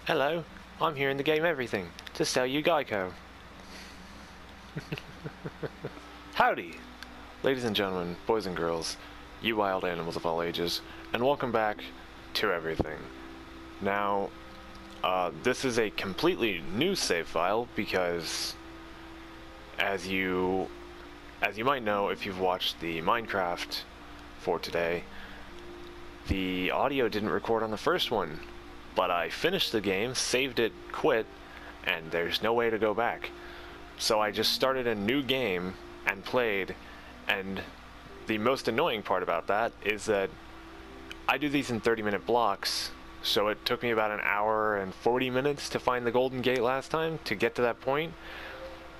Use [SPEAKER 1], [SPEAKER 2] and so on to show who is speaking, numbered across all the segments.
[SPEAKER 1] Hello, I'm here in the game Everything to sell you Geico. Howdy, ladies and gentlemen, boys and girls, you wild animals of all ages, and welcome back to Everything. Now, this is a completely new save file because, as you might know if you've watched the Minecraft for today, the audio didn't record on the first one. But I finished the game, saved it, quit, and there's no way to go back. So I just started a new game and played, and the most annoying part about that is that I do these in 30-minute blocks, so it took me about an hour and 40 minutes to find the Golden Gate last time, to get to that point.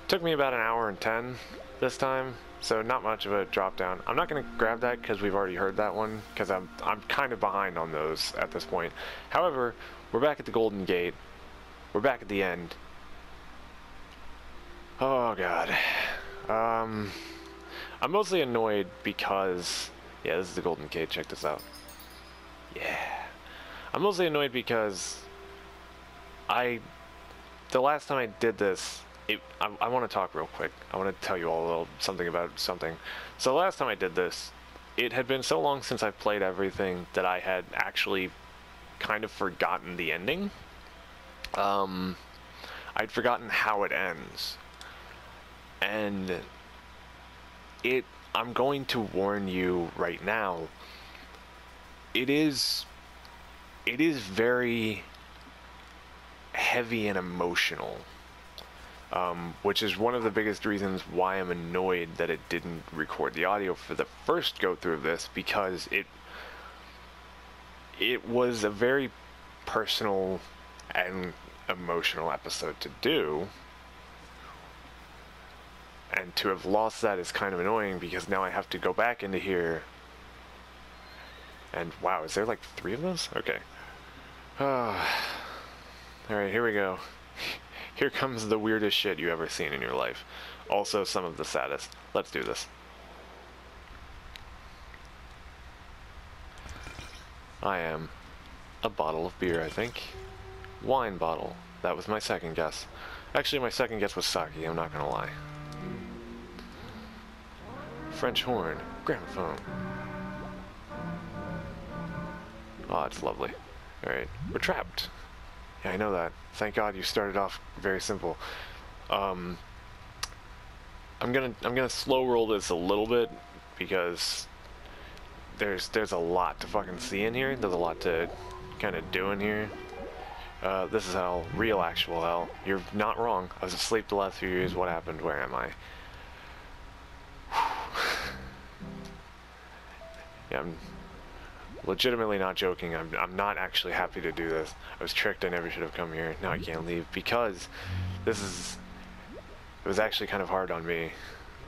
[SPEAKER 1] It took me about an hour and 10 this time, so not much of a drop down. I'm not going to grab that because we've already heard that one, because I'm kind of behind on those at this point. However, we're back at the Golden Gate. We're back at the end. Oh god. I'm mostly annoyed because... yeah, this is the Golden Gate, check this out. Yeah. I'm mostly annoyed because the last time I did this, I want to talk real quick. I want to tell you all a little something about something. So the last time I did this, it had been so long since I played Everything that I had actually kind of forgotten the ending. I'd forgotten how it ends. And I'm going to warn you right now, it is very heavy and emotional. Which is one of the biggest reasons why I'm annoyed that it didn't record the audio for the first go-through of this, because it was a very personal and emotional episode to do, and to have lost that is kind of annoying, because now I have to go back into here, and wow, is there like 3 of those? Okay. Alright, here we go. Here comes the weirdest shit you ever seen in your life. Also some of the saddest. Let's do this. I am a bottle of beer, I think. Wine bottle. That was my second guess. Actually, my second guess was sake, I'm not gonna lie. French horn. Gramophone. Oh, it's lovely. Alright, we're trapped. Yeah, I know that. Thank God you started off very simple. I'm gonna slow roll this a little bit because there's a lot to fucking see in here. There's a lot to kind of do in here. This is hell, real actual hell. You're not wrong. I was asleep the last few years. What happened? Where am I? Yeah, I'm legitimately not joking. I'm not actually happy to do this. I was tricked. I never should have come here. Now I can't leave because it was actually kind of hard on me.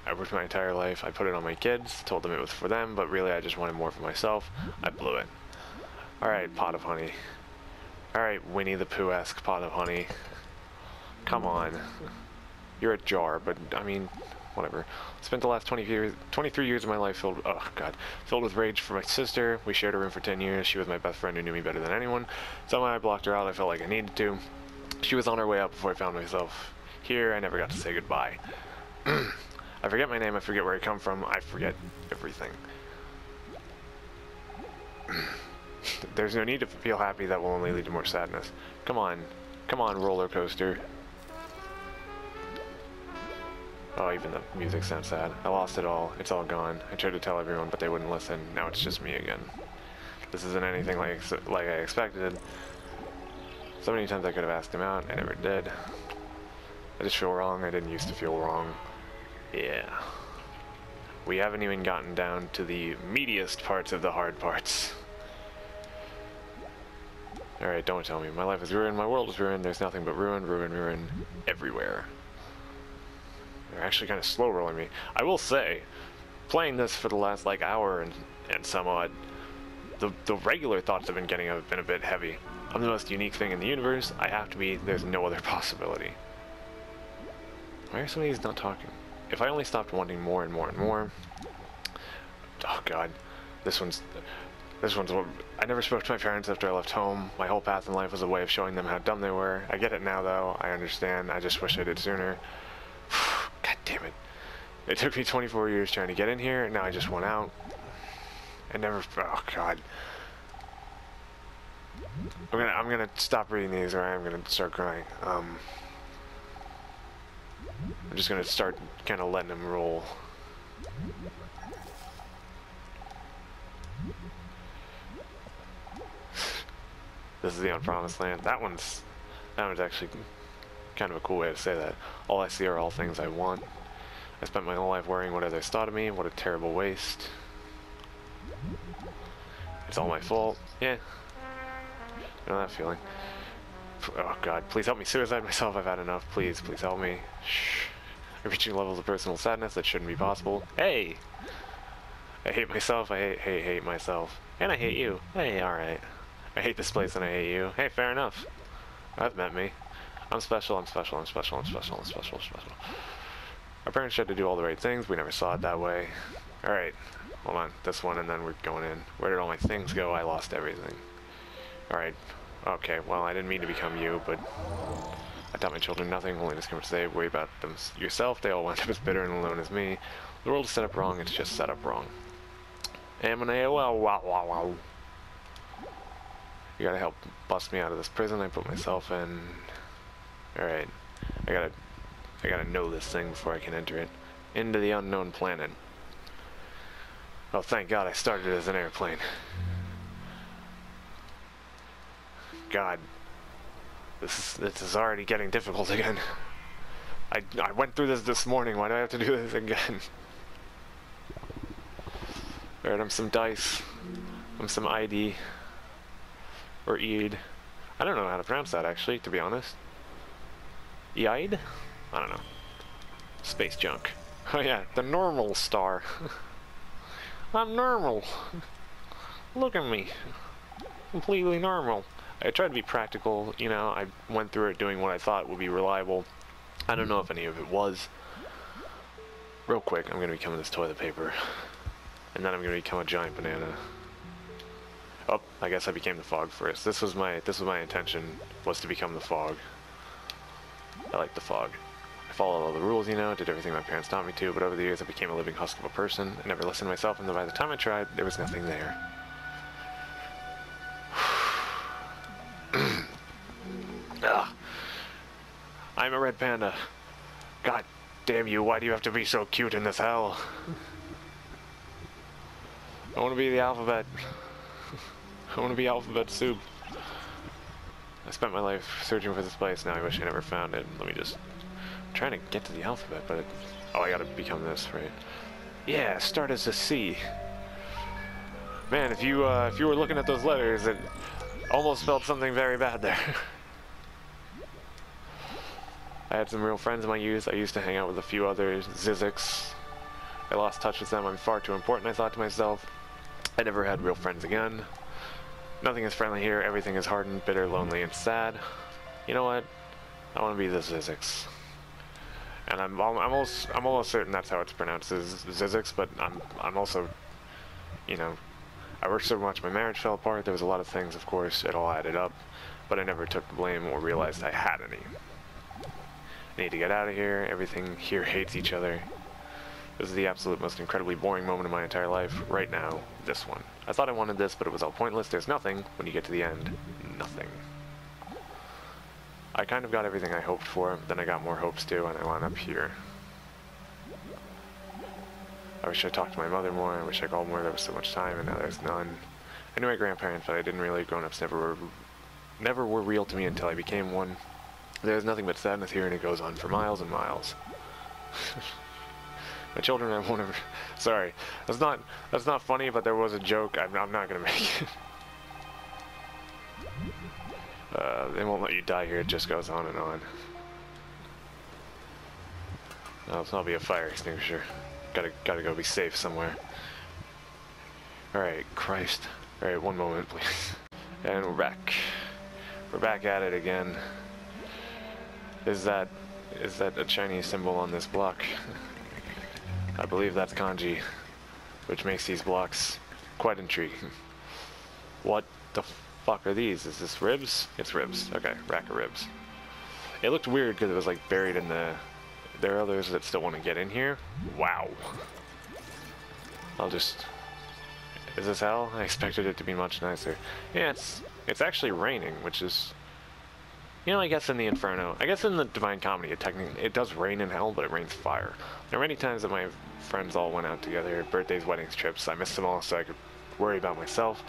[SPEAKER 1] I worked my entire life. I put it on my kids, told them it was for them, but really I just wanted more for myself. I blew it. Alright, pot of honey. Alright, Winnie the Pooh-esque pot of honey. Come on. You're a jar, but I mean, whatever. Spent the last 23 years of my life filled with rage for my sister. We shared a room for 10 years. She was my best friend who knew me better than anyone. Somehow I blocked her out. I felt like I needed to. She was on her way out before I found myself here. I never got to say goodbye. I forget my name. I forget where I come from. I forget everything. There's no need to feel happy. That will only lead to more sadness. Come on. Come on, roller coaster. Oh, even the music sounds sad. I lost it all. It's all gone. I tried to tell everyone, but they wouldn't listen. Now it's just me again. This isn't anything like I expected. So many times I could have asked him out. I never did. I just feel wrong. I didn't used to feel wrong. Yeah. We haven't even gotten down to the meatiest parts of the hard parts. Alright, don't tell me. My life is ruined. My world is ruined. There's nothing but ruin, ruin, ruin everywhere. They're actually kind of slow rolling me. I will say, playing this for the last like hour and some odd, the regular thoughts have been a bit heavy. I'm the most unique thing in the universe. I have to be. There's no other possibility. Why are some of these not talking? If I only stopped wanting more and more and more. Oh god, this one's. This one's what I never spoke to my parents after I left home. My whole path in life was a way of showing them how dumb they were. I get it now, though. I understand. I just wish I did sooner. God damn it. It took me 24 years trying to get in here, and now I just went out. I never... Oh, God. I'm gonna stop reading these, or I'm gonna start crying. I'm just gonna start kind of letting them roll. This is the unpromised land. That one's actually kind of a cool way to say that. All I see are all things I want. I spent my whole life worrying what others thought of me. What a terrible waste. It's all my fault. Yeah. You know that feeling. Oh God, please help me suicide myself. I've had enough. Please, please help me. Shh. I'm reaching levels of personal sadness that shouldn't be possible. Hey! I hate myself. I hate myself. And I hate you. Hey, alright. I hate this place and I hate you. Hey, fair enough. That meant me. I'm special, I'm special, I'm special, I'm special, I'm special, I'm special. Our parents tried to do all the right things. We never saw it that way. Alright. Hold on. This one and then we're going in. Where did all my things go? I lost everything. Alright. Okay, well, I didn't mean to become you, but I taught my children nothing, only just come to say, worry about them yourself. They all wind up as bitter and alone as me. The world is set up wrong, it's just set up wrong. Am an AOL, wow, wow, wow. You gotta help bust me out of this prison I put myself in. Alright. I gotta know this thing before I can enter it. Into the unknown planet. Oh, thank God I started as an airplane. God. This is already getting difficult again. I went through this morning, why do I have to do this again? Alright, I'm some dice. I'm some ID. Or Eid. I don't know how to pronounce that, actually, to be honest. Eid? I don't know. Space junk. Oh yeah, the normal star. I'm normal. Look at me. Completely normal. I tried to be practical, you know, I went through it doing what I thought would be reliable. I don't know if any of it was. Real quick, I'm gonna become this toilet paper. And then I'm gonna become a giant banana. Oh, I guess I became the fog first. This was my intention, was to become the fog. I like the fog. I followed all the rules, you know, did everything my parents taught me to, but over the years I became a living husk of a person. I never listened to myself, and by the time I tried, there was nothing there. Ugh. I'm a red panda. God damn you, why do you have to be so cute in this hell? I want to be the alphabet. I want to be alphabet soup. I spent my life searching for this place, now I wish I never found it. Let me just... I'm trying to get to the alphabet, but... Oh, I gotta become this, right? Yeah, start as a C. Man, if you were looking at those letters, it almost felt something very bad there. I had some real friends in my youth. I used to hang out with a few others, Zizix. I lost touch with them. I'm far too important, I thought to myself. I never had real friends again. Nothing is friendly here. Everything is hardened, bitter, lonely, and sad. You know what? I want to be the Zizix. And I'm almost certain that's how it's pronounced, is Zizix. But I'm also, you know, I worked so much. My marriage fell apart. There was a lot of things, of course. It all added up. But I never took the blame or realized I had any. I need to get out of here. Everything here hates each other. This is the absolute most incredibly boring moment of my entire life. Right now, this one. I thought I wanted this, but it was all pointless. There's nothing. When you get to the end, nothing. I kind of got everything I hoped for, then I got more hopes too, and I wound up here. I wish I talked to my mother more. I wish I called more. There was so much time, and now there's none. I knew my grandparents, but I didn't really. Grown-ups never were real to me until I became one. There's nothing but sadness here, and it goes on for miles and miles. My children, I won't ever... Sorry, that's not funny, but there was a joke. I'm not gonna make it. They won't let you die here. It just goes on and on. Oh, it's not be a fire extinguisher. Gotta go be safe somewhere. All right, Christ. All right, one moment, please. And we're back. We're back at it again. Is that a Chinese symbol on this block? I believe that's kanji, which makes these blocks quite intriguing. What the fuck are these? Is this ribs? It's ribs. Okay, rack of ribs. It looked weird because it was like buried in the... There are others that still want to get in here. Wow. I'll just... Is this hell? I expected it to be much nicer. Yeah, it's actually raining, which is... You know, I guess in the Inferno... I guess in the Divine Comedy, it does rain in hell, but it rains fire. There are many times that my friends all went out together, birthdays, weddings, trips. I missed them all so I could worry about myself.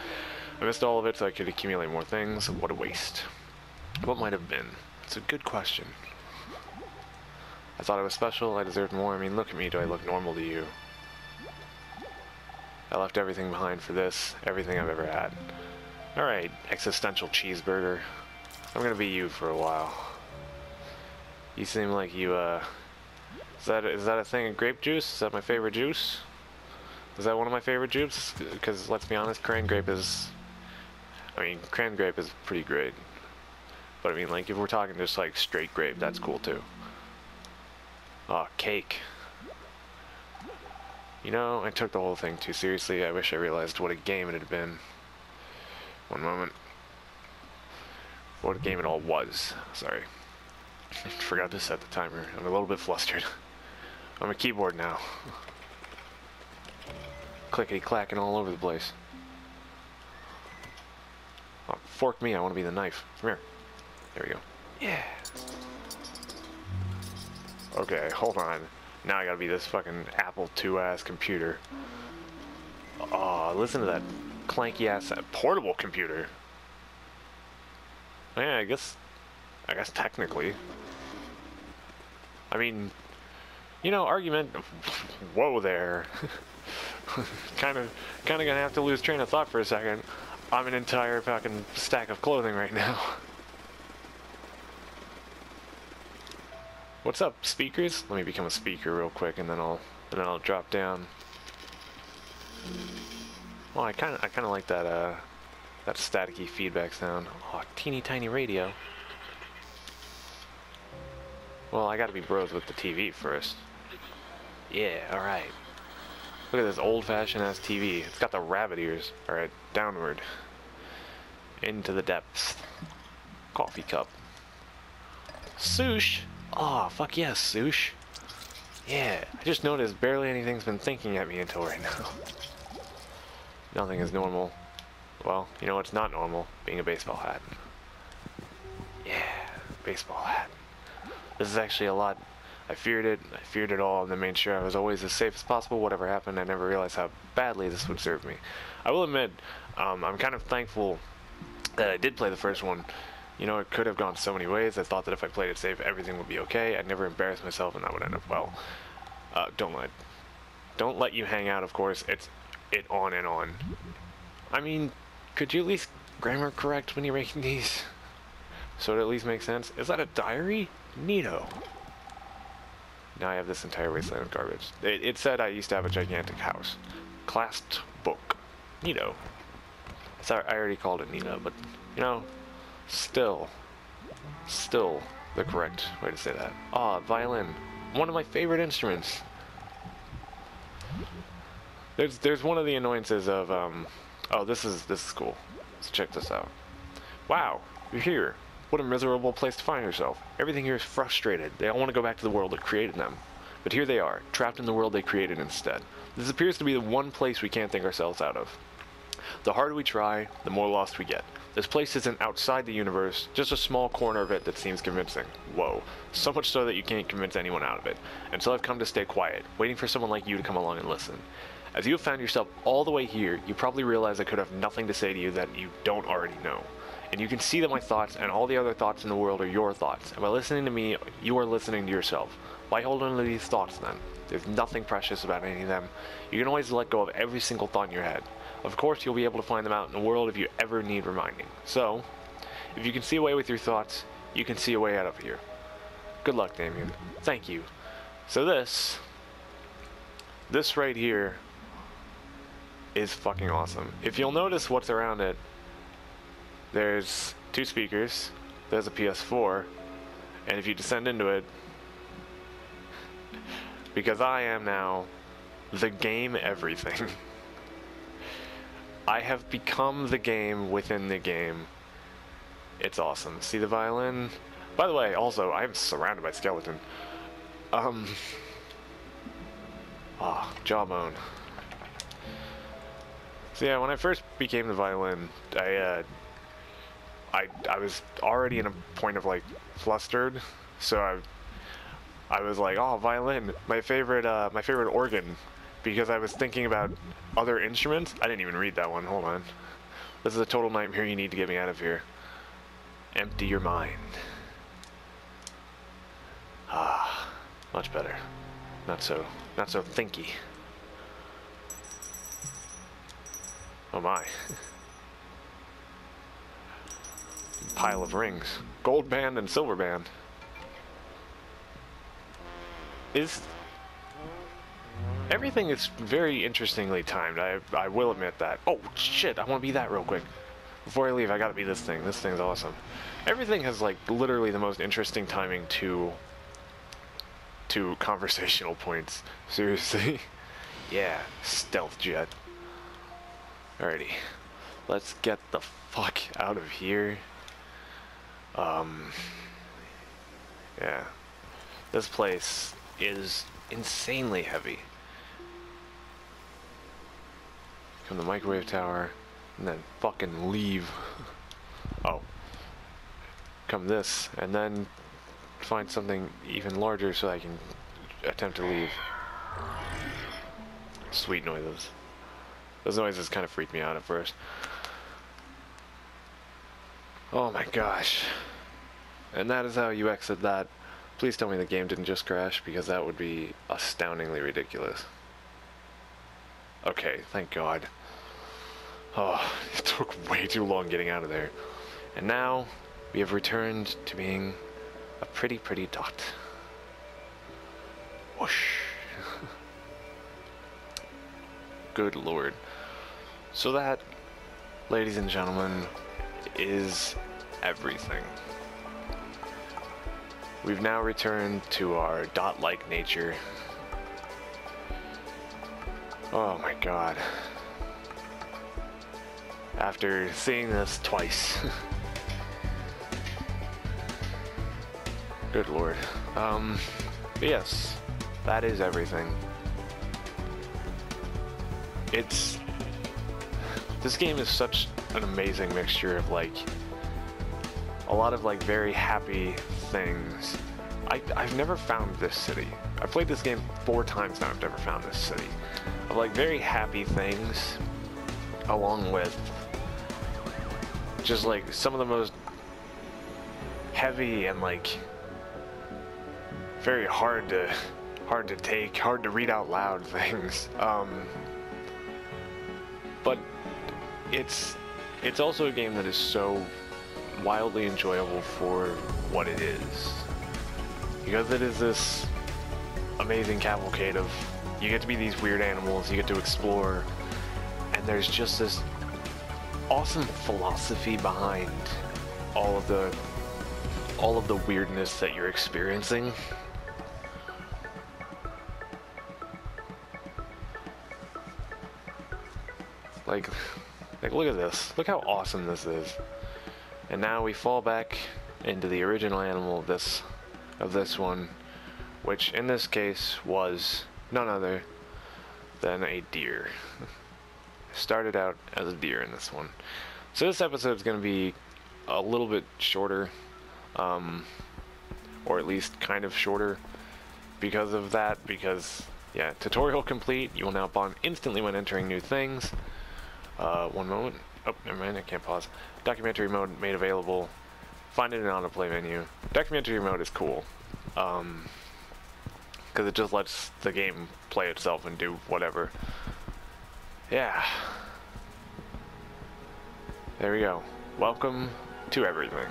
[SPEAKER 1] I missed all of it so I could accumulate more things. What a waste. What might have been? It's a good question. I thought I was special, I deserved more. I mean, look at me, do I look normal to you? I left everything behind for this, everything I've ever had. Alright, existential cheeseburger. I'm gonna be you for a while. You seem like you, is that a thing of grape juice? Is that my favorite juice? Is that one of my favorite juices? Because, let's be honest, cran grape is... I mean, cran grape is pretty great. But I mean, like, if we're talking just like straight grape, that's cool too. Oh, cake. You know, I took the whole thing too seriously. I wish I realized what a game it had been. One moment. What a game it all was. Sorry. I forgot to set the timer. I'm a little bit flustered. I'm a keyboard now. Clickety-clacking all over the place. Oh, fork me, I want to be the knife. Come here. There we go. Yeah. Okay, hold on. Now I gotta be this fucking Apple II-ass computer. Oh, listen to that clanky-ass portable computer. Yeah, I guess technically. I mean, you know, argument... Whoa there. Kinda gonna have to lose train of thought for a second. I'm an entire fucking stack of clothing right now. What's up, speakers? Let me become a speaker real quick, and then I'll drop down. Well, I kind of like that that staticky feedback sound. Oh, teeny tiny radio. Well, I gotta be bros with the TV first. Yeah, all right. Look at this old-fashioned ass TV. It's got the rabbit ears. All right, downward into the depths. Coffee cup. Sush. Oh, fuck yes, Sush. Yeah, I just noticed barely anything's been thinking at me until right now. Nothing is normal. Well, you know what's not normal? Being a baseball hat. Yeah, baseball hat. This is actually a lot. I feared it all, and then made sure I was always as safe as possible. Whatever happened, I never realized how badly this would serve me. I will admit, I'm kind of thankful that I did play the first one. You know, it could have gone so many ways. I thought that if I played it safe, everything would be okay. I'd never embarrass myself, and that would end up well. Don't let you hang out, of course. It's it on and on. I mean, could you at least grammar correct when you're making these? So it at least makes sense. Is that a diary? Neato. Now I have this entire wasteland of garbage. It said I used to have a gigantic house. Clasped book. Neato. Sorry, I already called it Neato, but, you know, still the correct way to say that. Ah, violin. One of my favorite instruments. There's one of the annoyances of, oh, this is cool. Let's check this out. Wow, you're here. What a miserable place to find yourself. Everything here is frustrated. They all want to go back to the world that created them. But here they are, trapped in the world they created instead. This appears to be the one place we can't think ourselves out of. The harder we try, the more lost we get. This place isn't outside the universe, just a small corner of it that seems convincing. Whoa. So much so that you can't convince anyone out of it. And so I've come to stay quiet, waiting for someone like you to come along and listen. As you have found yourself all the way here, you probably realize I could have nothing to say to you that you don't already know. And you can see that my thoughts and all the other thoughts in the world are your thoughts. And by listening to me, you are listening to yourself. Why hold on to these thoughts then? There's nothing precious about any of them. You can always let go of every single thought in your head. Of course, you'll be able to find them out in the world if you ever need reminding. So, if you can see a way with your thoughts, you can see a way out of here. Good luck, Damien. Thank you. So this right here is fucking awesome. If you'll notice what's around it, there's 2 speakers, there's a PS4, and if you descend into it, because I am now the game everything. I have become the game within the game. It's awesome. See the violin? By the way, also, I'm surrounded by skeleton. Jawbone. So yeah, when I first became the violin, I was already in a point of like flustered, so I was like, oh, violin, my favorite organ, because I was thinking about other instruments. I didn't even read that one. Hold on. This is a total nightmare. You need to get me out of here. Empty your mind. Ah, much better. Not so thinky. Oh my. Pile of rings. Gold band and silver band. Everything is very interestingly timed. I will admit that. Oh shit, I want to be that real quick. Before I leave, I gotta be this thing. This thing's awesome. Everything has like literally the most interesting timing to conversational points. Seriously. Yeah, stealth jet. Alrighty. Let's get the fuck out of here. Yeah. This place is insanely heavy. Come to the microwave tower, and then fucking leave. Oh. Come this, and then find something even larger so I can attempt to leave. Sweet noises. Those noises kind of freaked me out at first. Oh my gosh. And that is how you exit that. Please tell me the game didn't just crash, because that would be astoundingly ridiculous. Okay, thank God. Oh, it took way too long getting out of there. And now, we have returned to being a pretty dot. Whoosh. Good lord. So that, ladies and gentlemen, is everything. We've now returned to our dot-like nature. Oh my god. After seeing this twice. Good lord. But yes, that is everything. This game is such an amazing mixture of like a lot of like very happy things. I've never found this city. I've played this game 4 times now. I've never found this city. Of like very happy things, along with just like some of the most heavy and like very hard to take, hard to read out loud things. But it's also a game that is so wildly enjoyable for what it is, because it is this amazing cavalcade of, you get to be these weird animals, you get to explore, and there's just this awesome philosophy behind all of the weirdness that you're experiencing. Like look at this. Look how awesome this is. And now we fall back into the original animal of this one, which in this case was none other than a deer. Started out as a deer in this one. So this episode is going to be a little bit shorter, or at least kind of shorter because of that, because yeah, tutorial complete. You will now bond instantly when entering new things. One moment. Oh, never mind, I can't pause. Documentary mode made available. Find it in autoplay menu. Documentary mode is cool, because it just lets the game play itself and do whatever. Yeah. There we go. Welcome to everything.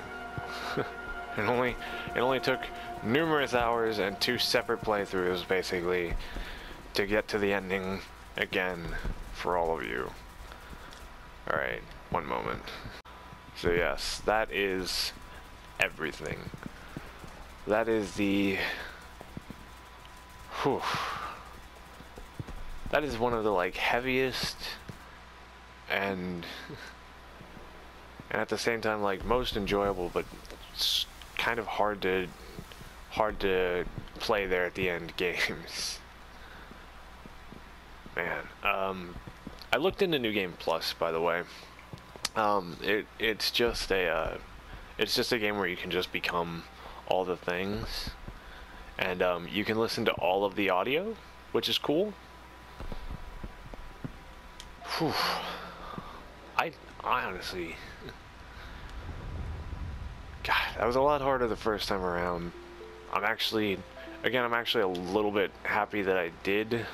[SPEAKER 1] It only took numerous hours and 2 separate playthroughs, basically, to get to the ending again for all of you. Alright, one moment. So yes, that is everything. That is the... Whew. That is one of the, like, heaviest and and at the same time, like, most enjoyable, but it's kind of hard to play there at the end games. Man, I looked into New Game Plus, by the way. It's just a game where you can just become all the things, and you can listen to all of the audio, which is cool. Whew. I honestly, God, that was a lot harder the first time around. I'm actually a little bit happy that I did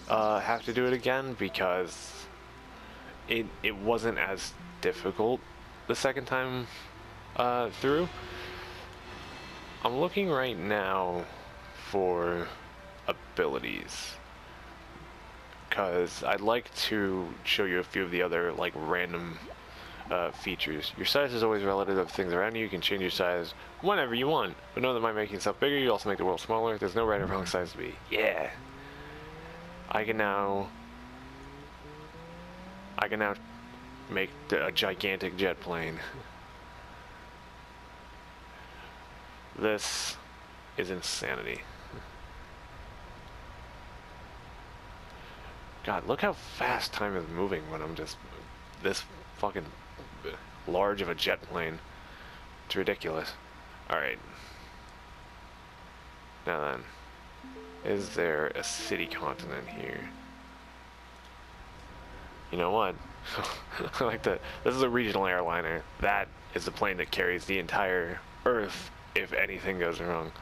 [SPEAKER 1] have to do it again, because it wasn't as difficult the second time through. I'm looking right now for abilities, because I'd like to show you a few of the other, like, random features. Your size is always relative to things around you. You can change your size whenever you want, but know that by making stuff bigger, you also make the world smaller. There's no right or wrong size to be. Yeah. I can now make a gigantic jet plane. This is insanity. God, look how fast time is moving when I'm just this fucking large of a jet plane. It's ridiculous. Alright. Now then, is there a city continent here? You know what? I like that. This is a regional airliner. That is the plane that carries the entire Earth if anything goes wrong.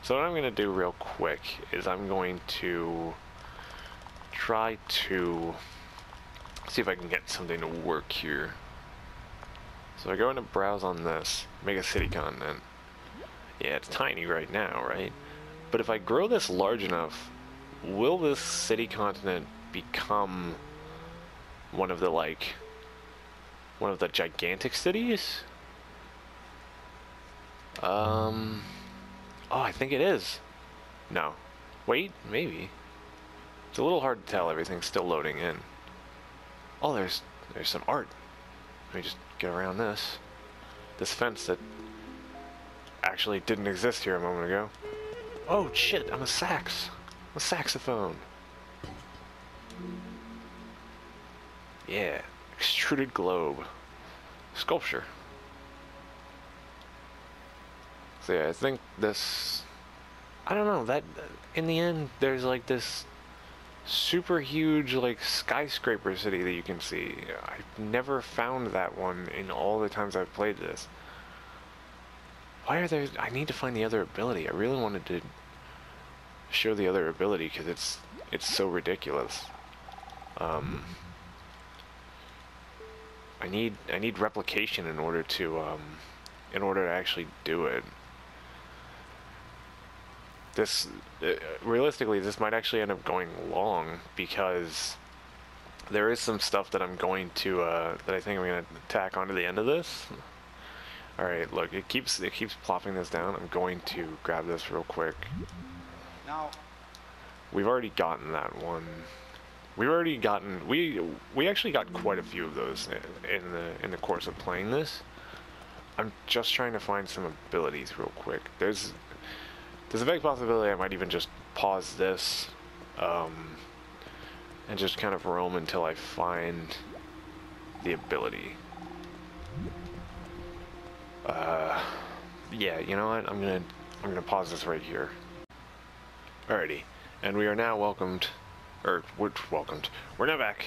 [SPEAKER 1] So what I'm going to do real quick is I'm going to try to see if I can get something to work here. So I go into browse on this, make a city continent. Yeah, it's tiny right now, right? But if I grow this large enough, will this city continent become one of the gigantic cities? Oh, I think it is. No. Wait, maybe. It's a little hard to tell, everything's still loading in. Oh, there's some art. Let me just get around this. This fence that actually didn't exist here a moment ago. Oh shit, I'm a saxophone. Yeah, extruded globe. Sculpture. So yeah, I think this, I don't know, that in the end there's like this super huge, like, skyscraper city that you can see. I've never found that one in all the times I've played this. Why are there, I need to find the other ability. I really wanted to show the other ability because it's so ridiculous. I need replication in order to actually do it. This, realistically, this might actually end up going long, because there is some stuff that I'm going to, that I think I'm going to tack onto the end of this. Alright, look, it keeps plopping this down. I'm going to grab this real quick.
[SPEAKER 2] Now,
[SPEAKER 1] we've already gotten that one. We've already gotten, we actually got quite a few of those in the course of playing this. I'm just trying to find some abilities real quick. There's a big possibility I might even just pause this, and just kind of roam until I find the ability. Yeah, you know what? I'm gonna pause this right here. Alrighty, and we are now welcomed. We're now back.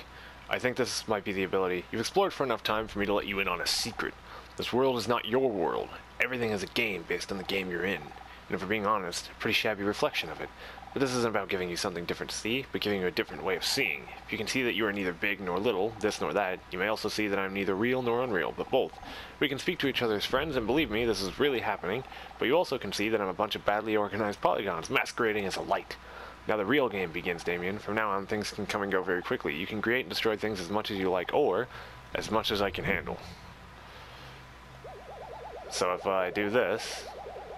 [SPEAKER 1] I think this might be the ability. You've explored for enough time for me to let you in on a secret. This world is not your world. Everything is a game based on the game you're in. And if we're being honest, a pretty shabby reflection of it. But this isn't about giving you something different to see, but giving you a different way of seeing. If you can see that you are neither big nor little, this nor that, you may also see that I'm neither real nor unreal, but both. We can speak to each other as friends, and believe me, this is really happening, but you also can see that I'm a bunch of badly organized polygons masquerading as a light. Now the real game begins, Damien. From now on, things can come and go very quickly. You can create and destroy things as much as you like, or as much as I can handle. So if I do this,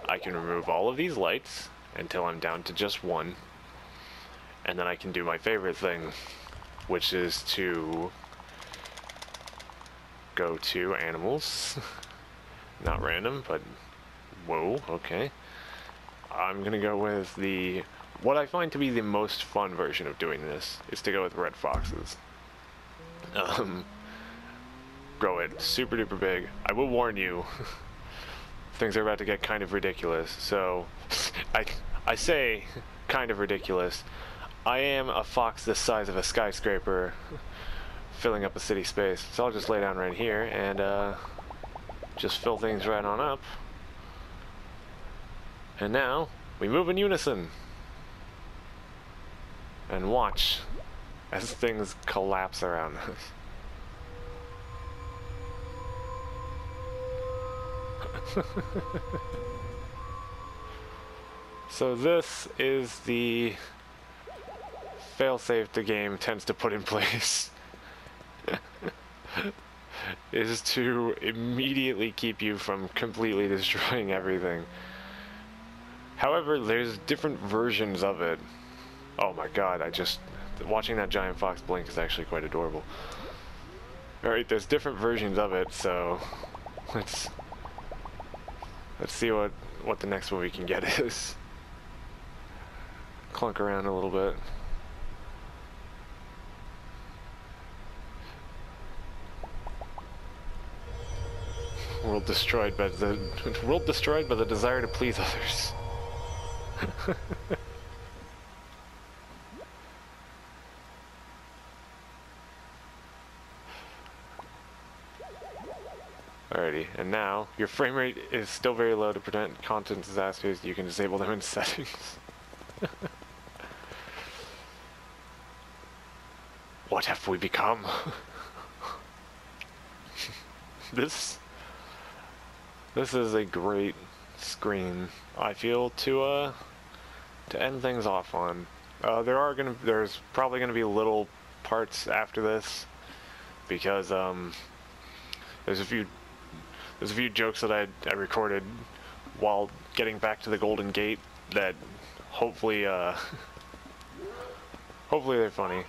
[SPEAKER 1] I can remove all of these lights until I'm down to just one, and then I can do my favorite thing. which is to go to animals. Not random, but whoa, okay. I'm gonna go with what I find to be the most fun version of doing this is to go with red foxes. Grow it super duper big. I will warn you, things are about to get kind of ridiculous. So, I say kind of ridiculous. I am a fox this size of a skyscraper, filling up a city space. So I'll just lay down right here and just fill things right on up. And now we move in unison and watch as things collapse around us. So this is the failsafe the game tends to put in place. Is to immediately keep you from completely destroying everything. However, there's different versions of it. Oh my god, watching that giant fox blink is actually quite adorable. Alright, there's different versions of it, so let's see what the next one we can get is. Clunk around a little bit. World destroyed by the desire to please others. Alrighty, and now your frame rate is still very low. To prevent content disasters, you can disable them in settings. What have we become? This is a great screen, I feel, to end things off on. There's probably gonna be little parts after this because there's a few jokes that I recorded while getting back to the Golden Gate that hopefully hopefully they're funny.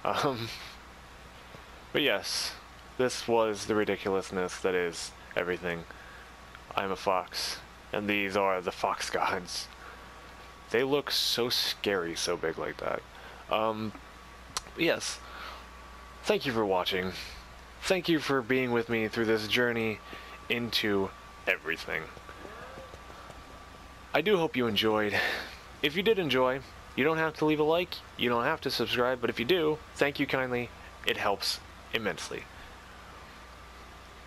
[SPEAKER 1] But yes, this was the ridiculousness that is everything. I'm a fox, and these are the fox gods. They look so scary, so big like that. Yes, thank you for watching. Thank you for being with me through this journey into everything. I do hope you enjoyed. If you did enjoy, you don't have to leave a like, you don't have to subscribe, but if you do, thank you kindly. It helps immensely.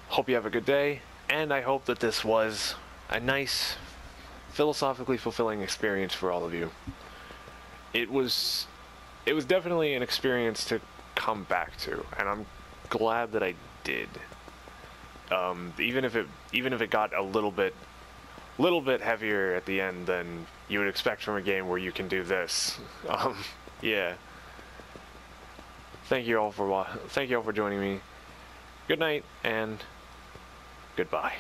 [SPEAKER 1] Hope you have a good day, and I hope that this was a nice, philosophically fulfilling experience for all of you. It was definitely an experience to come back to, and I'm glad that I did. Even if it got a little bit heavier at the end than you would expect from a game where you can do this. Yeah. Thank you all for joining me. Good night and goodbye.